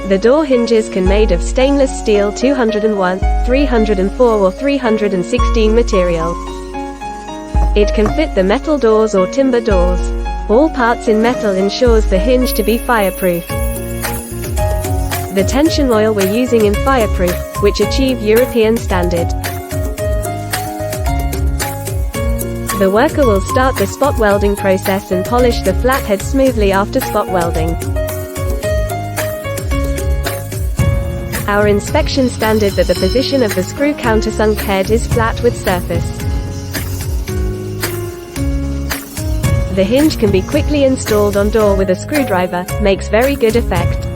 The door hinges can made of stainless steel 201, 304 or 316 material. It can fit the metal doors or timber doors. All parts in metal ensures the hinge to be fireproof. The tension oil we're using in fireproof, which achieve European standard. The worker will start the spot welding process and polish the flathead smoothly after spot welding. Our inspection standard that the position of the screw countersunk head is flat with surface. The hinge can be quickly installed on door with a screwdriver, makes very good effect.